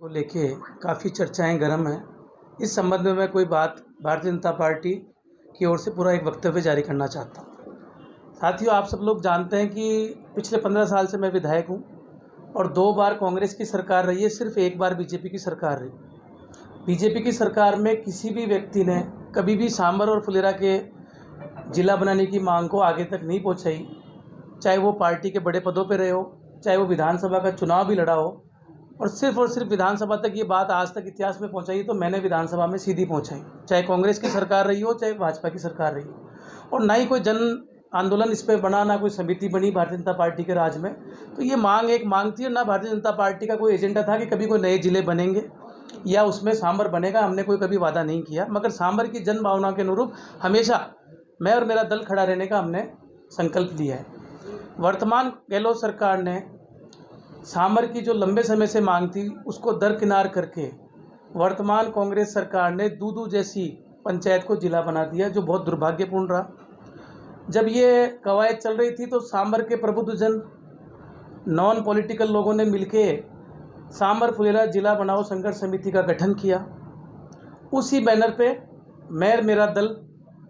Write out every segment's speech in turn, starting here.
को लेके काफ़ी चर्चाएं गर्म हैं। इस संबंध में मैं कोई बात भारतीय जनता पार्टी की ओर से पूरा एक वक्तव्य जारी करना चाहता हूँ। साथियों, आप सब लोग जानते हैं कि पिछले 15 साल से मैं विधायक हूँ और 2 बार कांग्रेस की सरकार रही है, सिर्फ 1 बार बीजेपी की सरकार रही। बीजेपी की सरकार में किसी भी व्यक्ति ने कभी भी सांभर और फुलेरा के जिला बनाने की मांग को आगे तक नहीं पहुँचाई, चाहे वो पार्टी के बड़े पदों पर रहे हो, चाहे वो विधानसभा का चुनाव भी लड़ा हो। और सिर्फ विधानसभा तक ये बात आज तक इतिहास में पहुंचाई तो मैंने विधानसभा में सीधी पहुंचाई, चाहे कांग्रेस की सरकार रही हो, चाहे भाजपा की सरकार रही हो। और ना ही कोई जन आंदोलन इस पर बना, ना कोई समिति बनी भारतीय जनता पार्टी के राज में। तो ये मांग एक मांग थी और ना भारतीय जनता पार्टी का कोई एजेंडा था कि कभी कोई नए जिले बनेंगे या उसमें सांभर बनेगा। हमने कोई कभी वादा नहीं किया, मगर सांभर की जन भावना के अनुरूप हमेशा मैं और मेरा दल खड़ा रहने का हमने संकल्प लिया है। वर्तमान गहलोत सरकार ने सांभर की जो लंबे समय से मांग थी उसको दरकिनार करके वर्तमान कांग्रेस सरकार ने दूदू जैसी पंचायत को जिला बना दिया, जो बहुत दुर्भाग्यपूर्ण रहा। जब ये कवायद चल रही थी तो सांभर के प्रबुद्धजन, नॉन पॉलिटिकल लोगों ने मिलके सांभर फुलेरा जिला बनाओ संघर्ष समिति का गठन किया। उसी बैनर पे मैं, मेरा दल,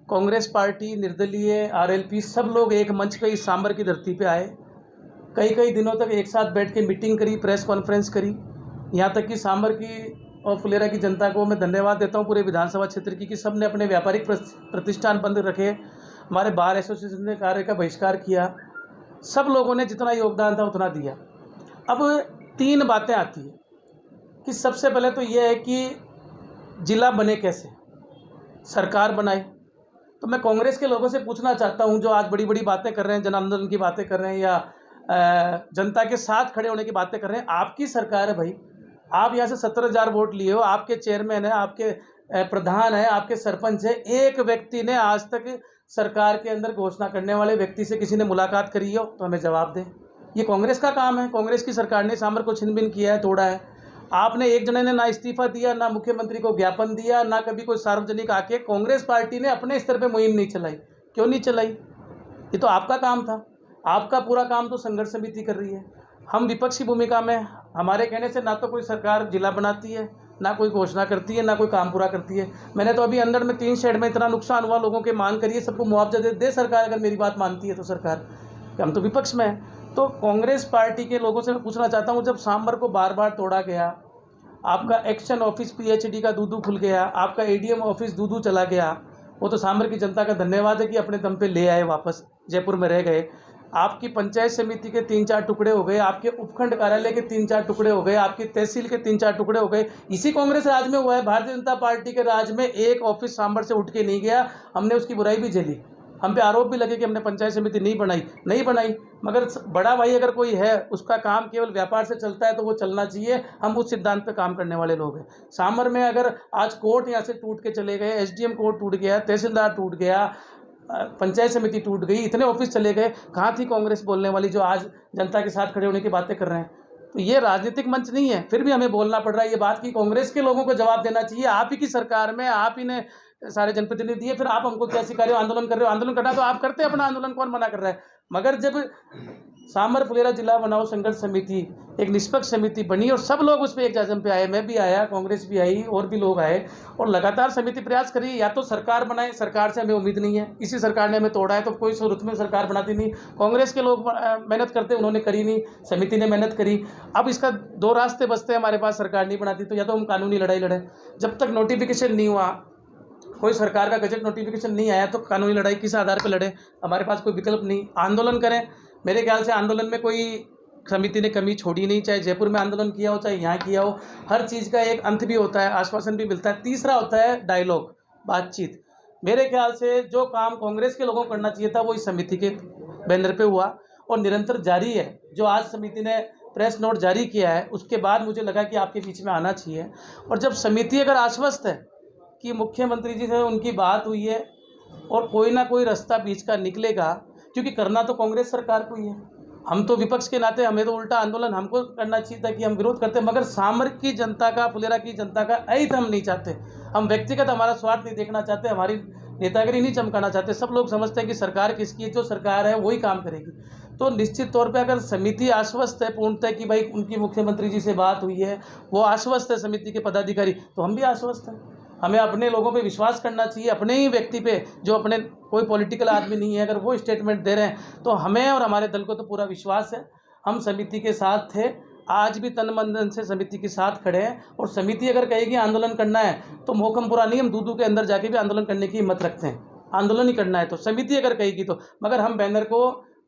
कांग्रेस पार्टी, निर्दलीय, आरएलपी सब लोग एक मंच पे इस सांभर की धरती पे आए। कई दिनों तक एक साथ बैठ के मीटिंग करी, प्रेस कॉन्फ्रेंस करी। यहाँ तक कि सांभर की और फुलेरा की जनता को मैं धन्यवाद देता हूँ पूरे विधानसभा क्षेत्र की कि सब ने अपने व्यापारिक प्रतिष्ठान बंद रखे। हमारे बार एसोसिएशन ने कार्य का बहिष्कार किया। सब लोगों ने जितना योगदान था उतना दिया। अब 3 बातें आती हैं कि सबसे पहले तो यह है कि जिला बने कैसे, सरकार बनाए। तो मैं कांग्रेस के लोगों से पूछना चाहता हूँ जो आज बड़ी बातें कर रहे हैं, जन आंदोलन की बातें कर रहे हैं या जनता के साथ खड़े होने की बातें कर रहे हैं। आपकी सरकार है भाई, आप यहाँ से 17,000 वोट लिए हो, आपके चेयरमैन है, आपके प्रधान है, आपके सरपंच है। एक व्यक्ति ने आज तक सरकार के अंदर घोषणा करने वाले व्यक्ति से किसी ने मुलाकात करी हो तो हमें जवाब दें। ये कांग्रेस का काम है। कांग्रेस की सरकार ने सांभर को छिन-भिन किया है, तोड़ा है। आपने एक जने ने ना इस्तीफा दिया, ना मुख्यमंत्री को ज्ञापन दिया, ना कभी कोई सार्वजनिक आके कांग्रेस पार्टी ने अपने स्तर पर मुहिम नहीं चलाई। क्यों नहीं चलाई? ये तो आपका काम था। आपका पूरा काम तो संघर्ष समिति कर रही है। हम विपक्षी भूमिका में, हमारे कहने से ना तो कोई सरकार जिला बनाती है, ना कोई घोषणा करती है, ना कोई काम पूरा करती है। मैंने तो अभी अंदर में 3 शेड में इतना नुकसान हुआ, लोगों के मांग करिए, सबको मुआवजा दे सरकार, अगर मेरी बात मानती है तो सरकार। हम तो विपक्ष में हैं। तो कांग्रेस पार्टी के लोगों से मैं पूछना चाहता हूँ, जब सांभर को बार तोड़ा गया, आपका एक्शन ऑफिस पीएचडी का दूदू खुल गया, आपका एडीएम ऑफिस दूदू चला गया, वो तो सांभर की जनता का धन्यवाद है कि अपने दम पे ले आए, वापस जयपुर में रह गए। आपकी पंचायत समिति के 3-4 टुकड़े हो गए, आपके उपखंड कार्यालय के 3-4 टुकड़े हो गए, आपकी तहसील के 3-4 टुकड़े हो गए। इसी कांग्रेस राज में हुआ है। भारतीय जनता पार्टी के राज में एक ऑफिस सांभर से उठ के नहीं गया। हमने उसकी बुराई भी झेली, हम पे आरोप भी लगे कि हमने पंचायत समिति नहीं बनाई। मगर बड़ा भाई अगर कोई है, उसका काम केवल व्यापार से चलता है तो वो चलना चाहिए। हम उस सिद्धांत पे काम करने वाले लोग हैं। सांभर में अगर आज कोर्ट यहाँ से टूट के चले गए, एसडीएम कोर्ट टूट गया, तहसीलदार टूट गया, पंचायत समिति टूट गई, इतने ऑफिस चले गए, कहाँ थी कांग्रेस बोलने वाली जो आज जनता के साथ खड़े होने की बातें कर रहे हैं? तो ये राजनीतिक मंच नहीं है, फिर भी हमें बोलना पड़ रहा है ये बात कि कांग्रेस के लोगों को जवाब देना चाहिए। आप ही की सरकार में आप ही ने सारे जनप्रतिनिधि दिए, फिर आप हमको क्या सिखा रहे हो? आंदोलन कर रहे हो। आंदोलन करना तो आप करते हैं, अपना आंदोलन कौन मना कर रहा है? मगर जब सांभर फुलेरा जिला बनाओ संघर्ष समिति एक निष्पक्ष समिति बनी और सब लोग उस पर एक जाजम पे आए, मैं भी आया, कांग्रेस भी आई, और भी लोग आए, और लगातार समिति प्रयास करी या तो सरकार बनाए। सरकार से हमें उम्मीद नहीं है, इसी सरकार ने हमें तोड़ा है, तो कोई सूरत में सरकार बनाती नहीं। कांग्रेस के लोग मेहनत करते, उन्होंने करी नहीं, समिति ने मेहनत करी। अब इसका 2 रास्ते बचते हैं हमारे पास, सरकार नहीं बनाती तो या तो हम कानूनी लड़ाई लड़ें। जब तक नोटिफिकेशन नहीं हुआ, कोई सरकार का गजट नोटिफिकेशन नहीं आया, तो कानूनी लड़ाई किस आधार पर लड़ें? हमारे पास कोई विकल्प नहीं। आंदोलन करें। मेरे ख्याल से आंदोलन में कोई समिति ने कमी छोड़ी नहीं, चाहे जयपुर में आंदोलन किया हो, चाहे यहाँ किया हो। हर चीज़ का एक अंत भी होता है, आश्वासन भी मिलता है। तीसरा होता है डायलॉग, बातचीत। मेरे ख्याल से जो काम कांग्रेस के लोगों को करना चाहिए था वो इस समिति के बैनर पे हुआ और निरंतर जारी है। जो आज समिति ने प्रेस नोट जारी किया है, उसके बाद मुझे लगा कि आपके बीच में आना चाहिए। और जब समिति अगर आश्वस्त है कि मुख्यमंत्री जी से उनकी बात हुई है और कोई ना कोई रास्ता बीच का निकलेगा, क्योंकि करना तो कांग्रेस सरकार को ही है। हम तो विपक्ष के नाते हमें तो उल्टा आंदोलन हमको करना चाहिए था कि हम विरोध करते, मगर सांभर की जनता का, फुलेरा की जनता का अहित हम नहीं चाहते। हम व्यक्तिगत हमारा स्वार्थ नहीं देखना चाहते, हमारी नेतागिरी नहीं चमकाना चाहते। सब लोग समझते हैं कि सरकार किसकी है, जो सरकार है वही काम करेगी। तो निश्चित तौर पे अगर समिति आश्वस्त है पूर्णतः कि भाई उनकी मुख्यमंत्री जी से बात हुई है, वो आश्वस्त है समिति के पदाधिकारी, तो हम भी आश्वस्त हैं। हमें अपने लोगों पे विश्वास करना चाहिए, अपने ही व्यक्ति पे, जो अपने कोई पॉलिटिकल आदमी नहीं है, अगर वो स्टेटमेंट दे रहे हैं तो हमें और हमारे दल को तो पूरा विश्वास है। हम समिति के साथ थे, आज भी तन मन धन से समिति के साथ खड़े हैं, और समिति अगर कहेगी आंदोलन करना है तो मोहकमपुरा नहीं, हम दूदू के अंदर जाके भी आंदोलन करने की हिम्मत रखते हैं। आंदोलन ही करना है तो समिति अगर कहेगी तो, मगर हम बैनर को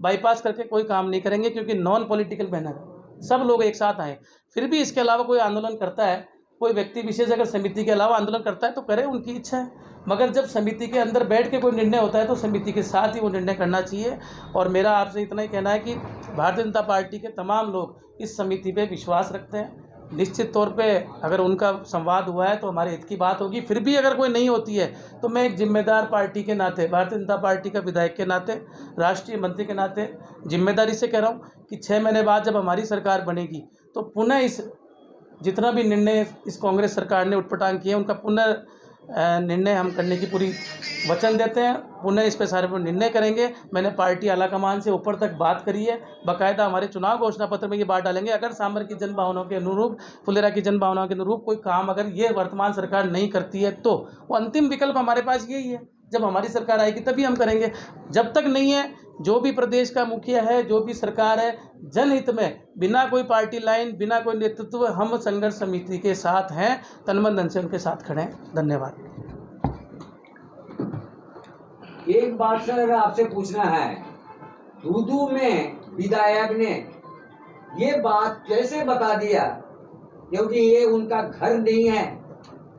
बाईपास करके कोई काम नहीं करेंगे, क्योंकि नॉन पॉलिटिकल बैनर है, सब लोग एक साथ आए। फिर भी इसके अलावा कोई आंदोलन करता है, कोई व्यक्ति विशेष अगर समिति के अलावा आंदोलन करता है तो करे, उनकी इच्छा है, मगर जब समिति के अंदर बैठ के कोई निर्णय होता है तो समिति के साथ ही वो निर्णय करना चाहिए। और मेरा आपसे इतना ही कहना है कि भारतीय जनता पार्टी के तमाम लोग इस समिति पे विश्वास रखते हैं। निश्चित तौर पे अगर उनका संवाद हुआ है तो हमारे हित की बात होगी। फिर भी अगर कोई नहीं होती है तो मैं एक जिम्मेदार पार्टी के नाते, भारतीय जनता पार्टी का विधायक के नाते, राष्ट्रीय मंत्री के नाते जिम्मेदारी से कह रहा हूँ कि 6 महीने बाद जब हमारी सरकार बनेगी तो पुनः इस जितना भी निर्णय इस कांग्रेस सरकार ने उटपटांग किए उनका पुनः निर्णय हम करने की पूरी वचन देते हैं। पुनः इस पर सारे पर निर्णय करेंगे। मैंने पार्टी आलाकमान से ऊपर तक बात करी है, बाकायदा हमारे चुनाव घोषणा पत्र में ये बात डालेंगे। अगर सामर की जन भावनाओं के अनुरूप, फुलेरा की जन भावनाओं के अनुरूप कोई काम अगर ये वर्तमान सरकार नहीं करती है तो वो अंतिम विकल्प हमारे पास यही है, जब हमारी सरकार आएगी तभी हम करेंगे। जब तक नहीं है, जो भी प्रदेश का मुखिया है, जो भी सरकार है, जनहित में बिना कोई पार्टी लाइन, बिना कोई नेतृत्व, हम संघर्ष समिति के साथ हैं, तन मन धन से उनके साथ खड़े हैं। धन्यवाद। एक बात सर आपसे पूछना है, दूदू में विधायक ने ये बात कैसे बता दिया, क्योंकि ये उनका घर नहीं है,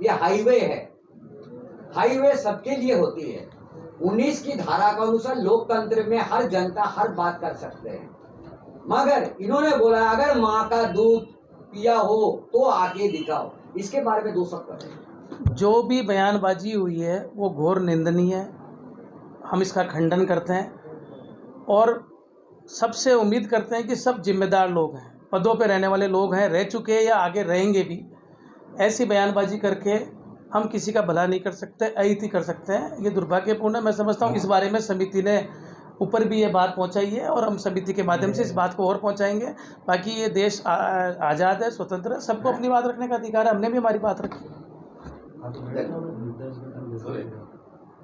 ये हाईवे है। हाईवे सबके लिए होती है। 19 की धारा के अनुसार लोकतंत्र में हर जनता हर बात कर सकते हैं, मगर इन्होंने बोला अगर माँ का दूध पिया हो तो आके दिखाओ। इसके बारे में 2 शब्द करें। जो भी बयानबाजी हुई है वो घोर निंदनीय है, हम इसका खंडन करते हैं और सबसे उम्मीद करते हैं कि सब जिम्मेदार लोग हैं, पदों पे रहने वाले लोग हैं, रह चुके हैं या आगे रहेंगे भी। ऐसी बयानबाजी करके हम किसी का भला नहीं कर सकते, अहित कर सकते हैं। ये दुर्भाग्यपूर्ण है। मैं समझता हूँ इस बारे में समिति ने ऊपर भी ये बात पहुँचाई है और हम समिति के माध्यम से इस बात को और पहुँचाएंगे। बाकी ये देश आज़ाद है, स्वतंत्र है, सबको अपनी बात रखने का अधिकार है, हमने भी हमारी बात रखी।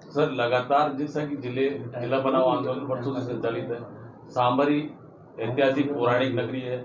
सर, लगातार जैसा कि जिला बनाओ आंदोलन वर्षों से संचालित है, सांबरी ऐतिहासिक पौराणिक नगरी है।